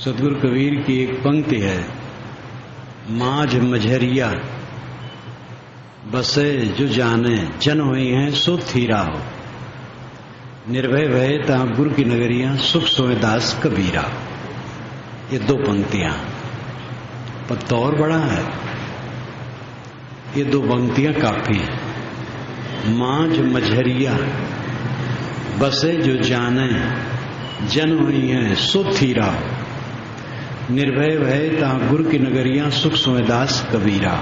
सतगुरु कबीर की एक पंक्ति है, माझ मझरिया बसे जो जाने जन हुई हैं सो थीरा हो, निर्भय भय ता गुरु की नगरियां सुख सोए दास कबीरा। ये दो पंक्तियां, पर तौर बड़ा है। ये दो पंक्तियां काफी हैं। माझ मझरिया बसे जो जाने जन हुई हैं सो थीरा हो, निर्भय भय ता गुरु की नगरियां सुख सोए दास कबीरा।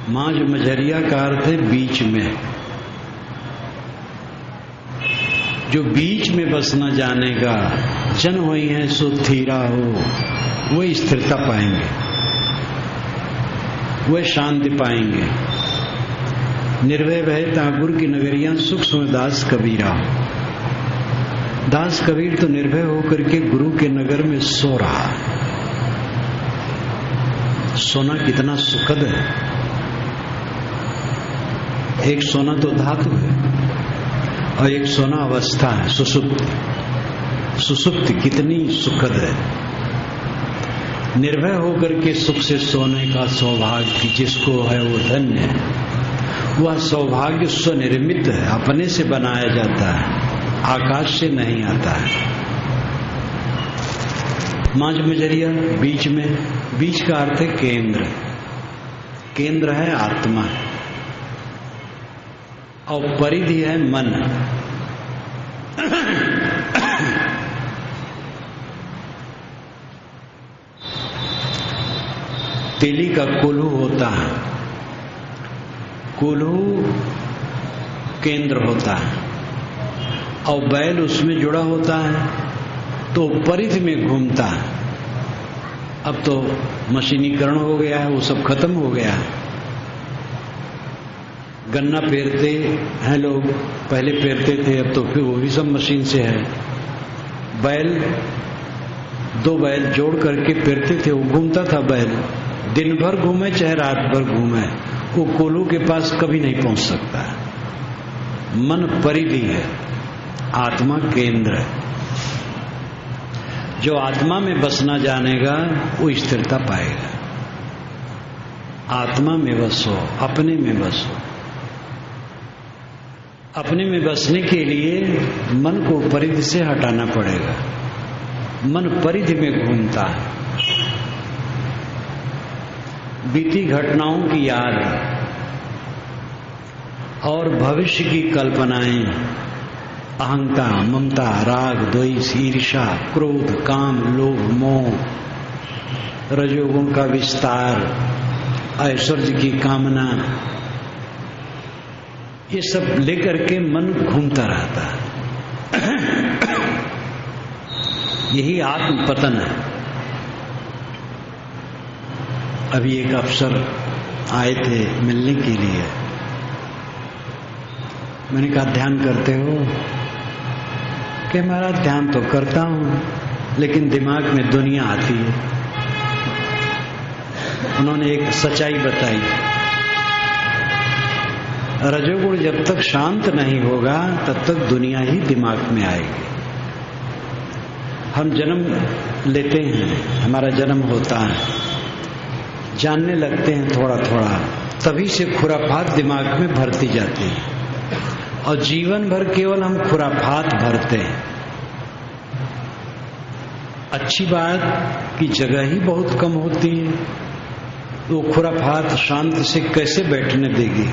माझ मझरिया का अर्थ है बीच में, जो बीच में बस न जाने का जन हुई है सो थीरा हो, वह स्थिरता पाएंगे, वह शांति पाएंगे। निर्भय भय ता गुरु की नगरियां सुख सोए दास कबीरा। दास कबीर तो निर्भय होकर के गुरु के नगर में सो रहा है। सोना कितना सुखद है। एक सोना तो धातु है और एक सोना अवस्था है, सुसुप्ति। सुसुप्ति कितनी सुखद है। निर्भय होकर के सुख से सोने का सौभाग्य जिसको है वो धन्य है। वह सौभाग्य स्वनिर्मित है, अपने से बनाया जाता है, आकाश से नहीं आता है। माझ मझरिया बीच में, बीच का अर्थ है केंद्र। केंद्र है आत्मा और परिधि है मन। तेली का कोल्हू होता है, कोल्हू केंद्र होता है और बैल उसमें जुड़ा होता है तो परिधि में घूमता है। अब तो मशीनीकरण हो गया है, वो सब खत्म हो गया है। गन्ना पेरते हैं लोग, पहले पेरते थे, अब तो फिर वो भी सब मशीन से है। बैल, दो बैल जोड़ करके पेरते थे, वो घूमता था बैल, दिन भर घूमे चाहे रात भर घूमे, वो कोल्हू के पास कभी नहीं पहुंच सकता है। मन परिधि है, आत्मा केंद्र है। जो आत्मा में बसना जानेगा वो स्थिरता पाएगा। आत्मा में बसो, अपने में बसो। अपने में बसने के लिए मन को परिधि से हटाना पड़ेगा। मन परिधि में घूमता है। बीती घटनाओं की याद और भविष्य की कल्पनाएं, अहंकार, ममता, राग, द्वेष, ईर्ष्या, क्रोध, काम, लोभ, मोह, रजोगुण का विस्तार, ऐश्वर्य की कामना, ये सब लेकर के मन घूमता रहता है। यही आत्म पतन है। अभी एक अफसर आए थे मिलने के लिए। मैंने कहा ध्यान करते हो? कि महाराज ध्यान तो करता हूं लेकिन दिमाग में दुनिया आती है। उन्होंने एक सच्चाई बताई, रजोगुण जब तक शांत नहीं होगा तब तक दुनिया ही दिमाग में आएगी। हम जन्म लेते हैं, हमारा जन्म होता है, जानने लगते हैं थोड़ा थोड़ा, तभी से खुराफात दिमाग में भरती जाती है और जीवन भर केवल हम खुराफात भरते हैं। अच्छी बात की जगह ही बहुत कम होती है, तो खुराफात शांति से कैसे बैठने देगी।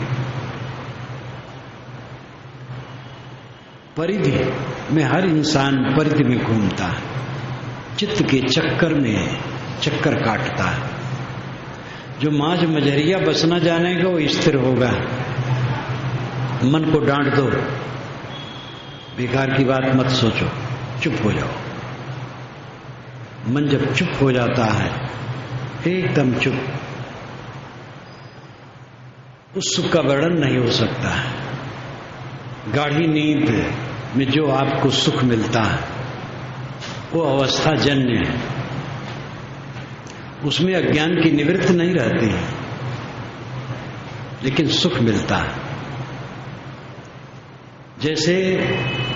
परिधि में हर इंसान परिधि में घूमता है, चित्त के चक्कर में चक्कर काटता है। जो माझ मझरिया बसना जानेगा वो स्थिर होगा। मन को डांट दो, बेकार की बात मत सोचो, चुप हो जाओ। मन जब चुप हो जाता है, एकदम चुप, उस सुख का वर्णन नहीं हो सकता है। गाढ़ी नींद में जो आपको सुख मिलता है वो अवस्था जन्य है, उसमें अज्ञान की निवृत्ति नहीं रहती है, लेकिन सुख मिलता है। जैसे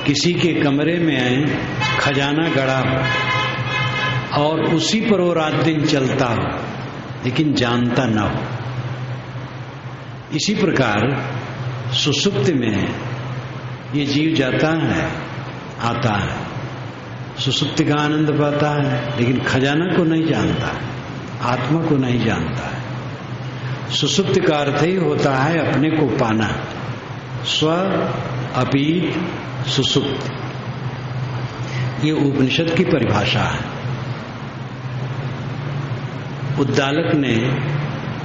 किसी के कमरे में खजाना गड़ा हो और उसी पर वो रात दिन चलता हो लेकिन जानता न हो। इसी प्रकार सुसुप्ति में ये जीव जाता है, आता है, सुसुप्ति का आनंद पाता है, लेकिन खजाना को नहीं जानता है, आत्मा को नहीं जानता है। सुसुप्ति का अर्थ ही होता है अपने को पाना, स्व अपीत सुसुप्ति। ये उपनिषद की परिभाषा है। उद्दालक ने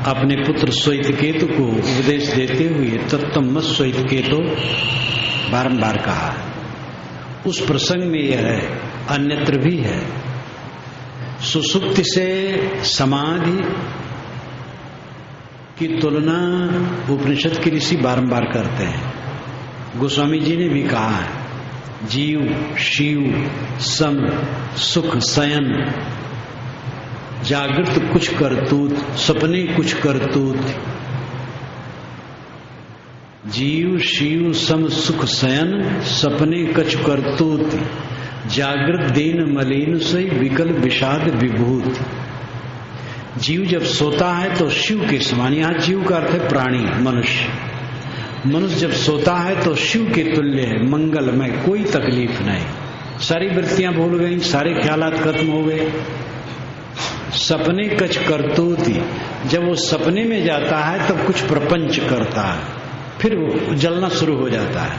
अपने पुत्र श्वेतकेतु को उपदेश देते हुए तत्वमत श्वेतकेतु बारंबार कहा। उस प्रसंग में यह है, अन्यत्र भी है। सुसुप्ति से समाधि की तुलना उपनिषद के ऋषि बारंबार करते हैं। गोस्वामी जी ने भी कहा है, जीव शिव सम सुख शयन, जागृत कुछ करतूत, सपने कुछ करतूत। जीव शिव सम सुख शयन, सपने कछ करतूत, जागृत दीन मलिन से विकल विषाद विभूत। जीव जब सोता है तो शिव के समान, यहां जीव का अर्थ है प्राणी, मनुष्य। मनुष्य जब सोता है तो शिव के तुल्य है, मंगलमय, कोई तकलीफ नहीं। सारी वृत्तियां भूल गई, सारे ख्यालात खत्म हो गए। सपने कछ करतूती, जब वो सपने में जाता है तब कुछ प्रपंच करता है, फिर वो जलना शुरू हो जाता है।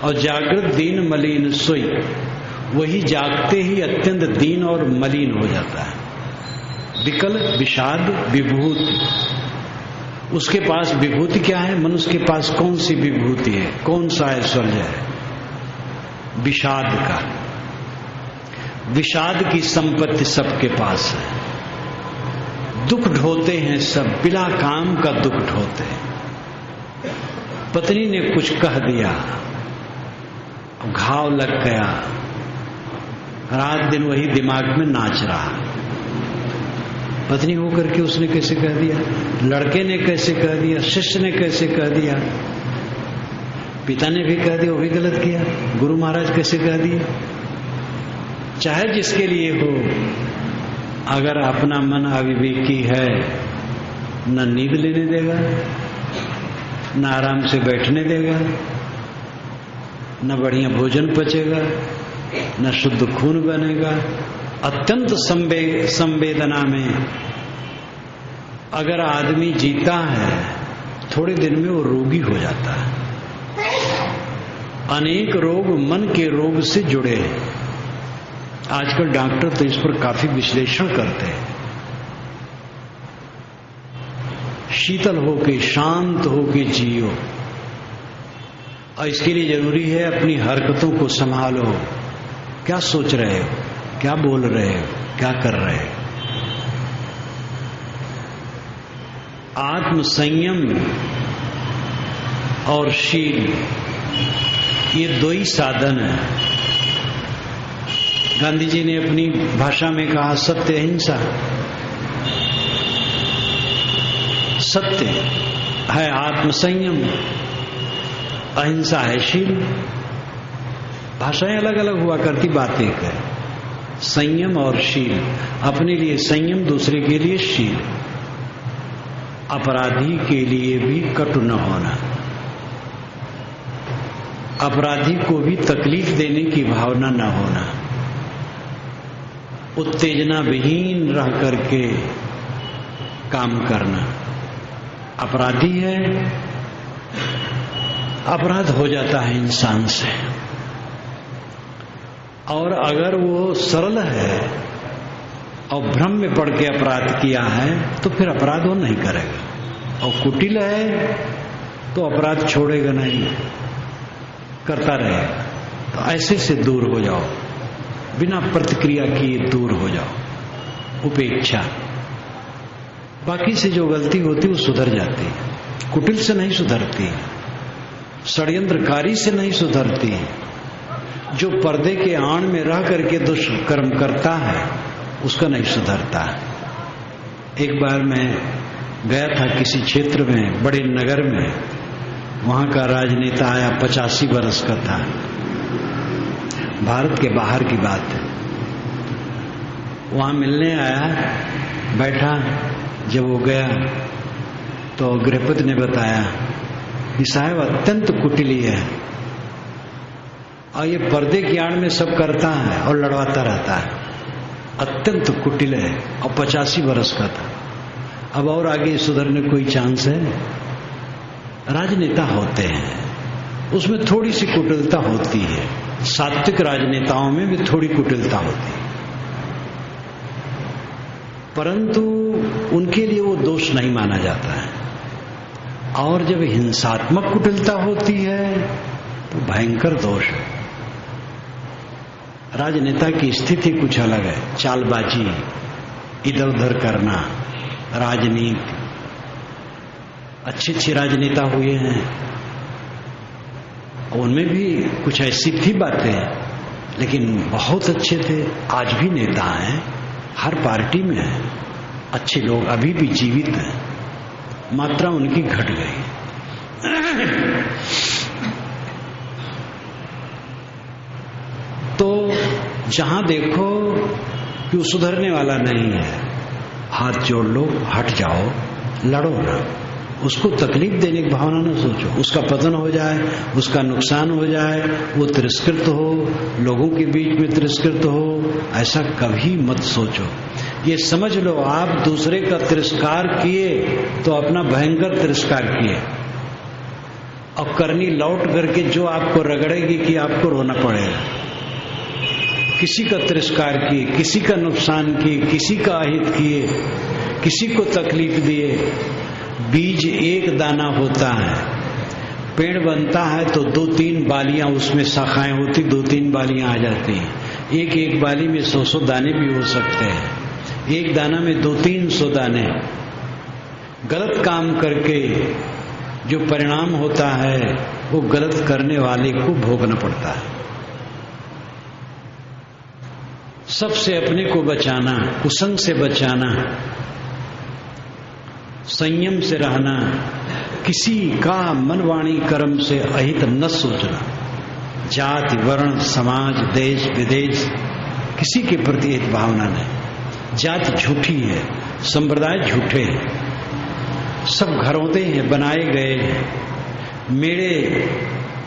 और जागृत दीन मलिन सोई, वही जागते ही अत्यंत दीन और मलिन हो जाता है। विकल विषाद विभूति, उसके पास विभूति क्या है? मनुष्य के पास कौन सी विभूति है, कौन सा ऐश्वर्य है? विषाद का। विषाद की संपत्ति सबके पास है। दुख ढोते हैं सब, बिना काम का दुख ढोते हैं। पत्नी ने कुछ कह दिया, घाव लग गया, रात दिन वही दिमाग में नाच रहा। पत्नी होकर के उसने कैसे कह दिया, लड़के ने कैसे कह दिया, शिष्य ने कैसे कह दिया, पिता ने भी कह दिया, वो भी गलत किया, गुरु महाराज कैसे कह दिए। चाहे जिसके लिए हो, अगर अपना मन अविवेकी है, न नींद लेने देगा, न आराम से बैठने देगा, न बढ़िया भोजन पचेगा, न शुद्ध खून बनेगा। अत्यंत संवेदना में अगर आदमी जीता है, थोड़े दिन में वो रोगी हो जाता है। अनेक रोग मन के रोग से जुड़े हैं। आजकल डॉक्टर तो इस पर काफी विश्लेषण करते हैं। शीतल होके, शांत होके जियो, और इसके लिए जरूरी है अपनी हरकतों को संभालो। क्या सोच रहे हो, क्या बोल रहे हो, क्या कर रहे हो। आत्म संयम और शील, ये दो ही साधन है। गांधी जी ने अपनी भाषा में कहा, सत्य अहिंसा। सत्य है आत्म संयम, अहिंसा है शील। भाषाएं अलग अलग हुआ करती, बात एक है। संयम और शील, अपने लिए संयम, दूसरे के लिए शील। अपराधी के लिए भी कटु न होना, अपराधी को भी तकलीफ देने की भावना न होना, उत्तेजना विहीन रह करके काम करना। अपराधी है, अपराध हो जाता है इंसान से, और अगर वो सरल है और भ्रम में पड़ के अपराध किया है तो फिर अपराध वो नहीं करेगा। और कुटिल है तो अपराध छोड़ेगा नहीं, करता रहेगा। तो ऐसे से दूर हो जाओ, बिना प्रतिक्रिया किए दूर हो जाओ। उपेक्षा, बाकी से जो गलती होती वो सुधर जाती है, कुटिल से नहीं सुधरती, षड्यंत्रकारी से नहीं सुधरती। जो पर्दे के आड़ में रह करके दुष्कर्म करता है उसका नहीं सुधरता। एक बार मैं गया था किसी क्षेत्र में, बड़े नगर में, वहां का राजनेता आया, 85 वर्ष का था, भारत के बाहर की बात है। वहां मिलने आया, बैठा। जब वो गया तो गृहपति ने बताया कि साहब अत्यंत कुटिली है और ये पर्दे की आड़ में सब करता है और लड़वाता रहता है, अत्यंत कुटिल है और 85 वर्ष का था। अब और आगे सुधरने कोई चांस है? राजनेता होते हैं, उसमें थोड़ी सी कुटिलता होती है, सात्विक राजनेताओं में भी थोड़ी कुटिलता होती है, परंतु उनके लिए वो दोष नहीं माना जाता है। और जब हिंसात्मक कुटिलता होती है तो भयंकर दोष है। राजनेता की स्थिति कुछ अलग है, चालबाजी, इधर उधर करना, राजनीति। अच्छे अच्छे राजनेता हुए हैं, उनमें भी कुछ ऐसी थी बातें, लेकिन बहुत अच्छे थे। आज भी नेता हैं, हर पार्टी में है, अच्छे लोग अभी भी जीवित हैं, मात्रा उनकी घट गई। तो जहां देखो कि वो सुधरने वाला नहीं है, हाथ जोड़ लो, हट जाओ, लड़ो ना, उसको तकलीफ देने की भावना न सोचो, उसका पतन हो जाए, उसका नुकसान हो जाए, वो तिरस्कृत हो, लोगों के बीच में तिरस्कृत हो, ऐसा कभी मत सोचो। ये समझ लो आप दूसरे का तिरस्कार किए तो अपना भयंकर तिरस्कार किए, और करनी लौट करके जो आपको रगड़ेगी कि आपको रोना पड़ेगा। किसी का तिरस्कार किए, किसी का नुकसान किए, किसी का अहित किए, किसी को तकलीफ दिए। बीज एक दाना होता है, पेड़ बनता है तो 2-3 बालियां उसमें शाखाएं होती, 2-3 बालियां आ जाती हैं। एक एक बाली में 100-100 दाने भी हो सकते हैं, एक दाना में 200-300 दाने। गलत काम करके जो परिणाम होता है वो गलत करने वाले को भोगना पड़ता है। सबसे अपने को बचाना, कुसंग से बचाना, संयम से रहना, किसी का मन वाणी कर्म से अहित न सोचना, जाति वर्ण समाज देश विदेश किसी के प्रति हित भावना नहीं। जाति झूठी है, संप्रदाय झूठे हैं, सब घरौंदे हैं, बनाए गए हैं, मेड़े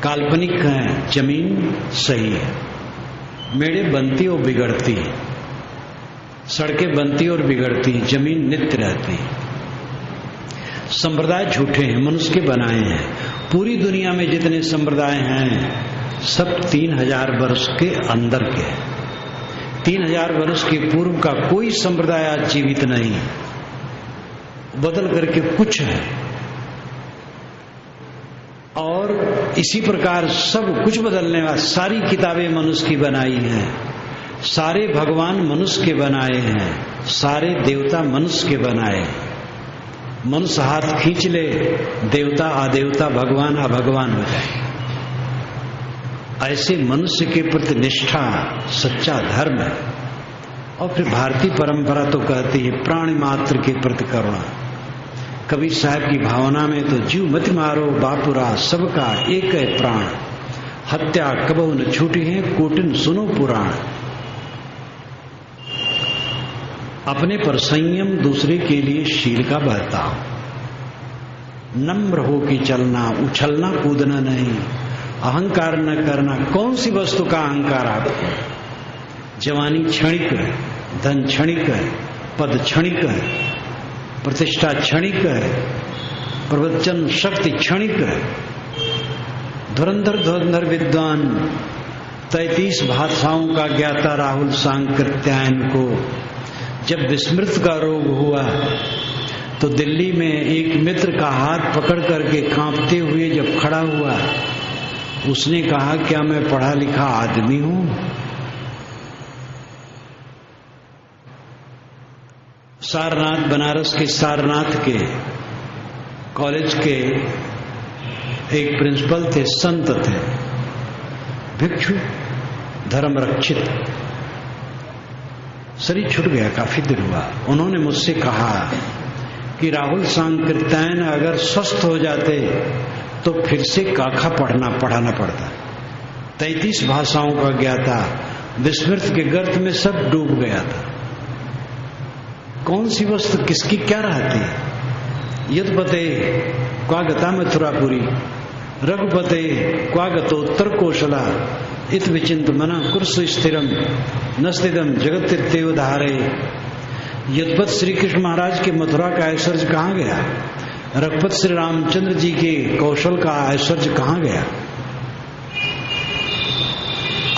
काल्पनिक हैं, जमीन सही है। मेड़े बनती और बिगड़ती, सड़कें बनती और बिगड़ती, जमीन नित्य रहती। संप्रदाय झूठे हैं, मनुष्य के बनाए हैं। पूरी दुनिया में जितने संप्रदाय हैं सब 3000 वर्ष के अंदर के हैं। 3000 वर्ष के पूर्व का कोई संप्रदाय आज जीवित नहीं, बदल करके कुछ है। और इसी प्रकार सब कुछ बदलने वाला, सारी किताबें मनुष्य की बनाई हैं, सारे भगवान मनुष्य के बनाए हैं, सारे देवता मनुष्य के बनाए। मनुष्य हाथ खींच ले, देवता आदेवता, भगवान अभगवान हो जाए। ऐसे मनुष्य के प्रति निष्ठा सच्चा धर्म है। और फिर भारतीय परंपरा तो कहती है प्राणी मात्र के प्रति करुणा। कबीर साहब की भावना में तो जीव मत मारो बापुरा, सबका एक है प्राण, हत्या कबहु न छूटी है, कोटिन सुनो पुराण। अपने पर संयम, दूसरे के लिए शील का बर्ताव, नम्र हो कि चलना, उछलना कूदना नहीं, अहंकार न करना। कौन सी वस्तु का अहंकार आपको? जवानी क्षणिक है, धन क्षणिक है, पद क्षणिक है, प्रतिष्ठा क्षणिक है, प्रवचन शक्ति क्षणिक है। धुरंधर विद्वान 33 भाषाओं का ज्ञाता राहुल सांकृत्यायन को जब विस्मृत का रोग हुआ तो दिल्ली में एक मित्र का हाथ पकड़ करके कांपते हुए जब खड़ा हुआ, उसने कहा क्या मैं पढ़ा लिखा आदमी हूं? सारनाथ, बनारस के सारनाथ के कॉलेज के एक प्रिंसिपल थे, संत थे, भिक्षु, धर्म रक्षित। शरीर छूट गया, काफी दिन हुआ। उन्होंने मुझसे कहा कि राहुल सांकृत्यायन अगर स्वस्थ हो जाते तो फिर से काखा पढ़ाना पड़ता। 33 भाषाओं का ज्ञाता, विस्मृत के गर्त में सब डूब गया था। कौन सी वस्तु किसकी क्या रहती है। यदपते क्वागता मथुरापुरी रघुपते क्वागतोत्तर कौशला इत विचिंत मना कुर्स स्थिरम न स्थितम जगत धारे। यदपत श्री कृष्ण महाराज के मथुरा का ऐश्वर्य कहाँ गया, रघुपत श्री रामचंद्र जी के कौशल का ऐश्वर्य कहाँ गया।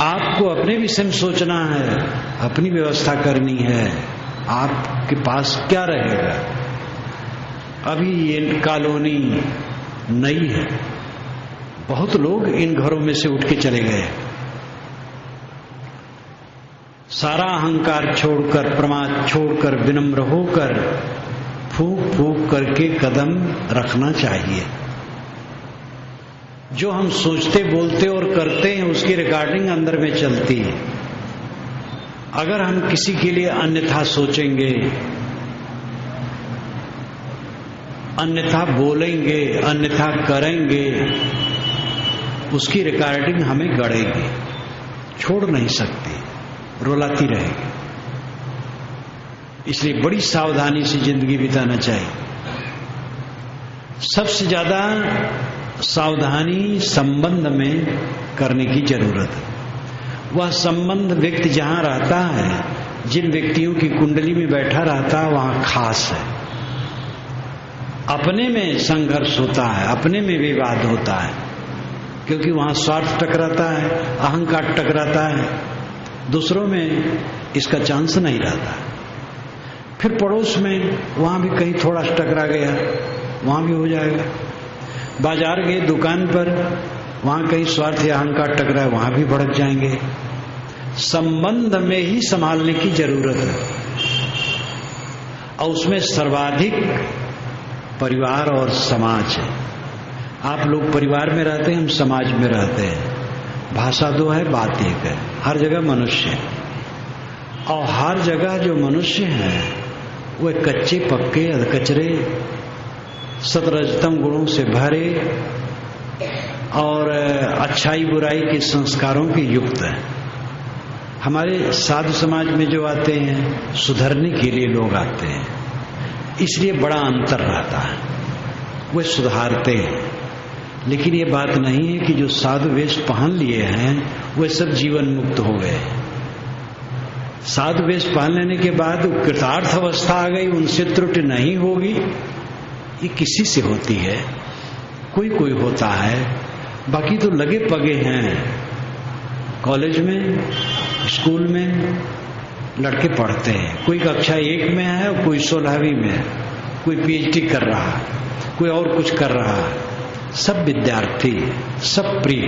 आपको अपने विषय में सोचना है, अपनी व्यवस्था करनी है, आपके पास क्या रहेगा। अभी ये कॉलोनी नई है, बहुत लोग इन घरों में से उठ के चले गए। सारा अहंकार छोड़कर, प्रमाद छोड़कर, विनम्र होकर फूंक फूंक करके कदम रखना चाहिए। जो हम सोचते बोलते और करते हैं उसकी रिकॉर्डिंग अंदर में चलती है। अगर हम किसी के लिए अन्यथा सोचेंगे, अन्यथा बोलेंगे, अन्यथा करेंगे, उसकी रिकॉर्डिंग हमें गड़ेगी, छोड़ नहीं सकती, रुलाती रहेगी। इसलिए बड़ी सावधानी से जिंदगी बिताना चाहिए। सबसे ज्यादा सावधानी संबंध में करने की जरूरत है। वह संबंध व्यक्ति जहां रहता है, जिन व्यक्तियों की कुंडली में बैठा रहता है, वहां खास है। अपने में संघर्ष होता है, अपने में विवाद होता है, क्योंकि वहां स्वार्थ टकराता है, अहंकार टकराता है। दूसरों में इसका चांस नहीं रहता। फिर पड़ोस में वहां भी कहीं थोड़ा टकरा गया, वहां भी हो जाएगा। बाजार गए, दुकान पर, वहां कहीं स्वार्थ या अहंकार टकराए, वहां भी भड़क जाएंगे। संबंध में ही संभालने की जरूरत है, और उसमें सर्वाधिक परिवार और समाज है। आप लोग परिवार में रहते हैं, हम समाज में रहते हैं। भाषा दो है, बात एक है। हर जगह मनुष्य है, और हर जगह जो मनुष्य है वह कच्चे पक्के अधकचरे सतरजतम गुणों से भरे और अच्छाई बुराई के संस्कारों के युक्त है। हमारे साधु समाज में जो आते हैं, सुधरने के लिए लोग आते हैं, इसलिए बड़ा अंतर रहता है, वे सुधारते हैं। लेकिन ये बात नहीं है कि जो साधु वेश पहन लिए हैं वे सब जीवन मुक्त हो गए। साधु वेश पहन लेने के बाद कृतार्थ अवस्था आ गई, उनसे त्रुटि नहीं होगी, ये किसी से होती है, कोई कोई होता है। बाकी तो लगे पगे हैं। कॉलेज में, स्कूल में लड़के पढ़ते हैं, कोई कक्षा 1 में है और कोई 16वीं में है, कोई PhD कर रहा है, कोई और कुछ कर रहा है। सब विद्यार्थी, सब प्रिय।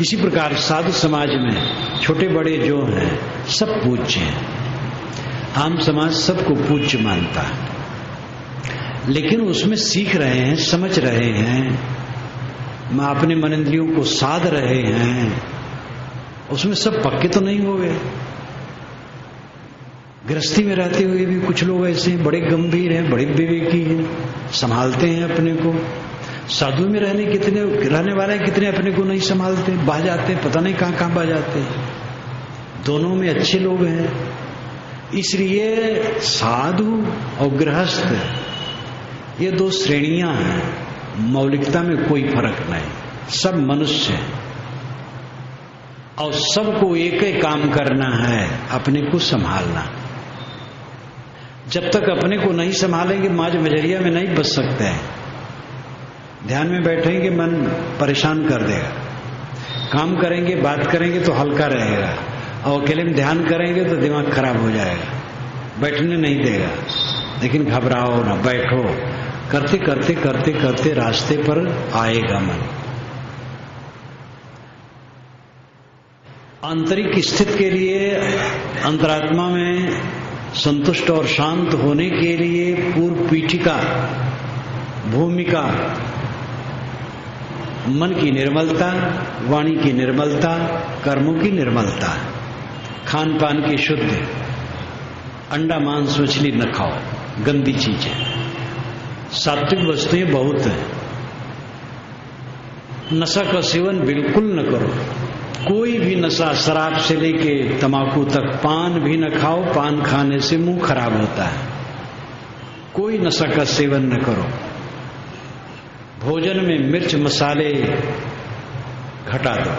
इसी प्रकार साधु समाज में छोटे बड़े जो हैं सब पूज्य हैं। आम समाज सबको पूज्य मानता है, लेकिन उसमें सीख रहे हैं, समझ रहे हैं, अपने मन इंद्रियों को साध रहे हैं। उसमें सब पक्के तो नहीं हो गए। गृहस्थी में रहते हुए भी कुछ लोग ऐसे हैं, बड़े गंभीर हैं, बड़े विवेकी हैं, संभालते हैं अपने को। साधु में रहने वाले कितने अपने को नहीं संभालते, बह जाते, पता नहीं कहां कहां बह जाते। दोनों में अच्छे लोग हैं। इसलिए साधु और गृहस्थ ये 2 श्रेणियां हैं। मौलिकता में कोई फर्क नहीं, सब मनुष्य हैं, और सबको एक ही काम करना है, अपने को संभालना। जब तक अपने को नहीं संभालेंगे, माज मजरिया में नहीं बच सकते हैं। ध्यान में बैठेंगे, मन परेशान कर देगा। काम करेंगे, बात करेंगे तो हल्का रहेगा, और अकेले में ध्यान करेंगे तो दिमाग खराब हो जाएगा, बैठने नहीं देगा। लेकिन घबराओ ना, बैठो, करते करते करते करते रास्ते पर आएगा मन। आंतरिक स्थिति के लिए, अंतरात्मा में संतुष्ट और शांत होने के लिए पूर्व पीठिका, भूमिका, मन की निर्मलता, वाणी की निर्मलता, कर्मों की निर्मलता, खान पान की शुद्ध, अंडा मांस मछली न खाओ, गंदी चीजें। सात्विक वस्तुएं बहुत हैं। नशा का सेवन बिल्कुल न करो, कोई भी नशा, शराब से लेके तंबाकू तक। पान भी न खाओ, पान खाने से मुंह खराब होता है। कोई नशा का सेवन न करो, भोजन में मिर्च मसाले घटा दो,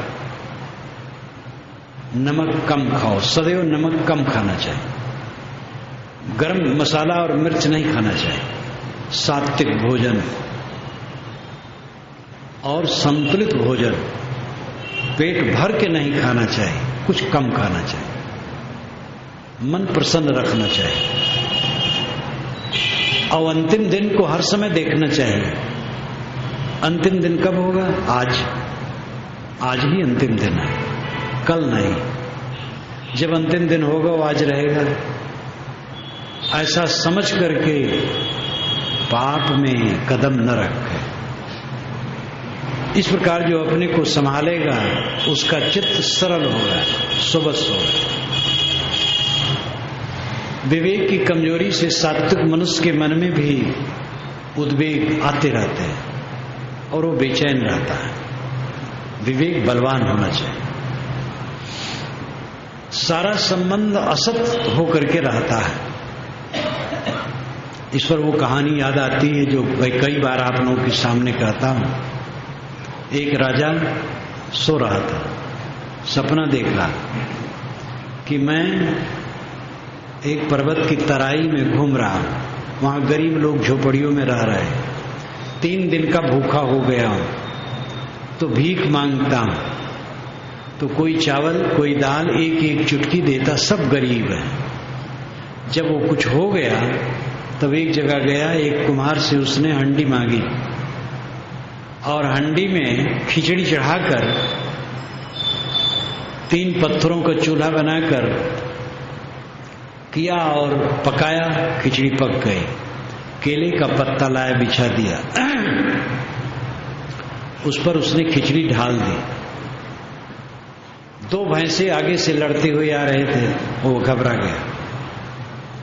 नमक कम खाओ, सदैव नमक कम खाना चाहिए, गरम मसाला और मिर्च नहीं खाना चाहिए, सात्विक भोजन और संतुलित भोजन पेट भर के नहीं खाना चाहिए, कुछ कम खाना चाहिए, मन प्रसन्न रखना चाहिए और अंतिम दिन को हर समय देखना चाहिए। अंतिम दिन कब होगा? आज ही अंतिम दिन है, कल नहीं। जब अंतिम दिन होगा वो आज रहेगा, ऐसा समझ करके पाप में कदम न रखे। इस प्रकार जो अपने को संभालेगा उसका चित्त सरल होगा, सुबस होगा। विवेक की कमजोरी से सात्विक मनुष्य के मन में भी उद्वेग आते रहते हैं और वो बेचैन रहता है। विवेक बलवान होना चाहिए। सारा संबंध असत होकर के रहता है। इस पर वो कहानी याद आती है जो कई बार आप लोगों के सामने कहता हूं। एक राजा सो रहा था, सपना देखा कि मैं एक पर्वत की तराई में घूम रहा हूं, वहां गरीब लोग झोपड़ियों में रह रहे हैं, 3 दिन का भूखा हो गया हूं, तो भीख मांगता हूं, तो कोई चावल कोई दाल एक एक चुटकी देता, सब गरीब है। जब वो कुछ हो गया तब एक जगह गया, एक कुम्हार से उसने हंडी मांगी और हंडी में खिचड़ी चढ़ाकर 3 पत्थरों का चूल्हा बनाकर किया और पकाया, खिचड़ी पक गई। केले का पत्ता लाया, बिछा दिया, उस पर उसने खिचड़ी ढाल दी। 2 भैंसे आगे से लड़ते हुए आ रहे थे, वो घबरा गया।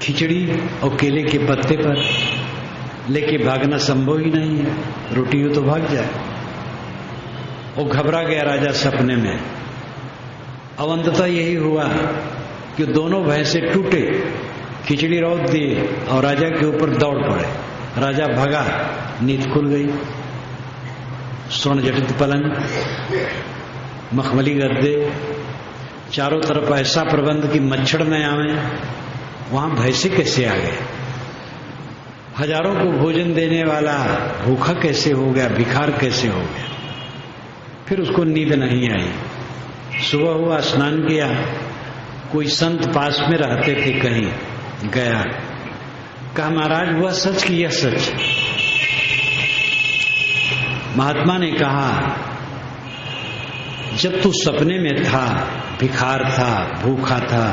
खिचड़ी और केले के पत्ते पर लेके भागना संभव ही नहीं है, रोटी हो तो भाग जाए। वो घबरा गया राजा सपने में। अब अंततः यही हुआ कि दोनों भैंसे टूटे, खिचड़ी रौंद दिए और राजा के ऊपर दौड़ पड़े। राजा भागा, नींद खुल गई। स्वर्ण जटित पलंग, मखमली गद्दे, चारों तरफ ऐसा प्रबंध कि मच्छर न आवे। वहां भैंसे कैसे आ गए? हजारों को भोजन देने वाला भूखा कैसे हो गया, भिखार कैसे हो गया? फिर उसको नींद नहीं आई। सुबह हुआ, स्नान किया, कोई संत पास में रहते थे, कहीं गया, कहा महाराज वह सच कि यह सच? महात्मा ने कहा जब तू सपने में था, भिखार था, भूखा था,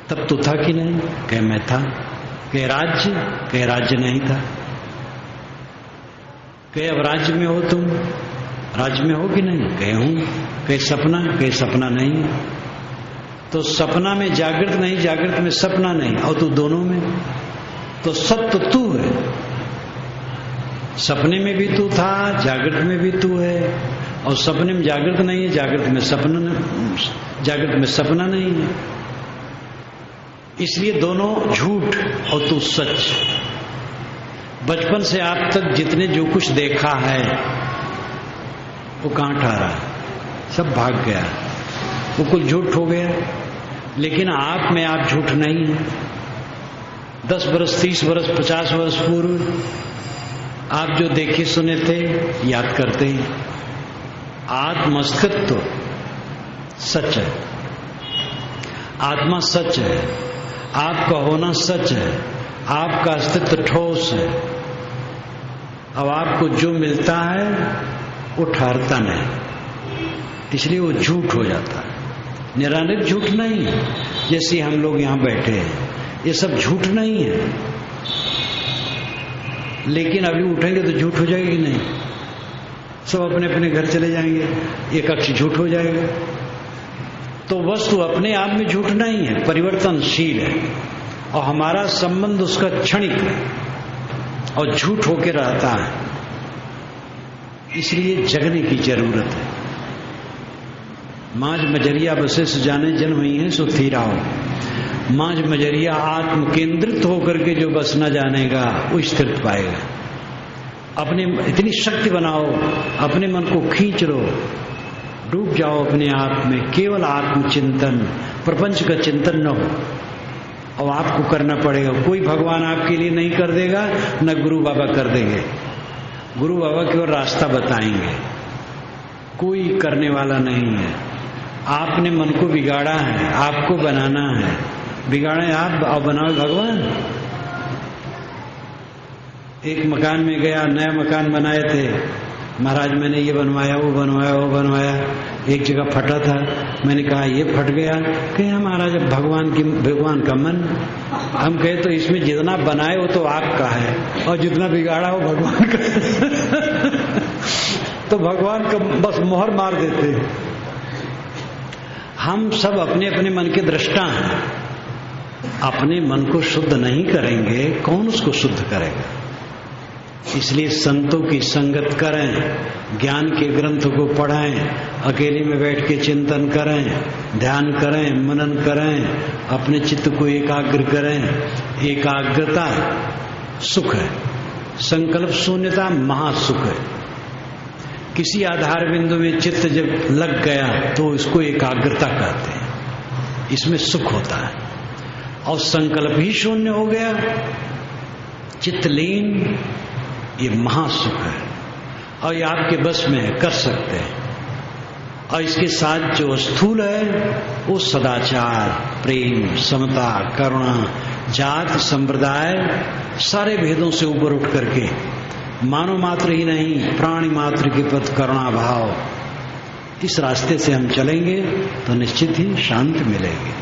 तब तू था कि नहीं? कह मैं था। कह राज्य? कह राज्य नहीं था। कह अब राज्य में हो तुम? राज्य में हो कि नहीं? कह हूं। कह सपना? कह सपना नहीं। तो सपना में जागृत नहीं, जागृत में सपना नहीं, और तू दोनों में, तो सत्य तू है। सपने में भी तू था, जागृत में भी तू है, और सपने में जागृत नहीं है, जागृत में सपना नहीं है। इसलिए दोनों झूठ और तू सच। बचपन से आप तक जितने जो कुछ देखा है वो कहां ठहरा? सब भाग गया, वो कुछ झूठ हो गया। लेकिन आप में आप झूठ नहीं है। 10 वर्ष, 30 वर्ष, 50 वर्ष पूर्व आप जो देखे सुने थे याद करते हैं। आत्मस्तित्व सच है, आत्मा सच है, आपका होना सच है, आपका अस्तित्व ठोस है। अब आपको जो मिलता है वो ठहरता नहीं, इसलिए वो झूठ हो जाता है। निरानित झूठ नहीं है, जैसे हम लोग यहां बैठे हैं, ये सब झूठ नहीं है। लेकिन अभी उठेंगे तो झूठ हो जाएगी कि नहीं? सब अपने अपने घर चले जाएंगे, एक अक्ष झूठ हो जाएगा। तो वस्तु अपने आप में झूठ नहीं है, परिवर्तनशील है, और हमारा संबंध उसका क्षणिक है और झूठ होकर रहता है। इसलिए जगने की जरूरत है। माज मजरिया बसे सुजाने जन हुई है सो थीरा हो। मांझ मजरिया आत्म केंद्रित होकर के जो बस न जानेगा वो स्थिरता पाएगा। अपने इतनी शक्ति बनाओ, अपने मन को खींच लो, डूब जाओ अपने आप में, केवल आत्मचिंतन, प्रपंच का चिंतन न हो। और आपको करना पड़ेगा, कोई भगवान आपके लिए नहीं कर देगा, न गुरु बाबा कर देंगे। गुरु बाबा केवल रास्ता बताएंगे, कोई करने वाला नहीं है। आपने मन को बिगाड़ा है, आपको बनाना है। बिगाड़े आप और बनाओ भगवान। एक मकान में गया, नया मकान बनाए थे, महाराज मैंने ये बनवाया, वो बनवाया, वो बनवाया, एक जगह फटा था, मैंने कहा ये फट गया। कहे महाराज भगवान का मन। हम कहे तो इसमें जितना बनाए वो तो आपका है, और जितना बिगाड़ा वो भगवान का। तो भगवान का बस मोहर मार देते। हम सब अपने अपने मन के दृष्टा हैं। अपने मन को शुद्ध नहीं करेंगे, कौन उसको शुद्ध करेगा? इसलिए संतों की संगत करें, ज्ञान के ग्रंथों को पढ़ें, अकेले में बैठ के चिंतन करें, ध्यान करें, मनन करें, अपने चित्त को एकाग्र करें। एकाग्रता सुख है, संकल्प शून्यता महासुख है। किसी आधार बिंदु में चित्त जब लग गया तो इसको एकाग्रता कहते हैं, इसमें सुख होता है। और संकल्प ही शून्य हो गया, चित्तलीन, ये महासुख है। और ये आपके बस में है, कर सकते हैं। और इसके साथ जो स्थूल है वो सदाचार, प्रेम, समता, करुणा, जात, संप्रदाय, सारे भेदों से ऊपर उठ करके मानव मात्र ही नहीं, प्राणी मात्र के प्रति करुणा भाव, इस रास्ते से हम चलेंगे तो निश्चित ही शांति मिलेगी।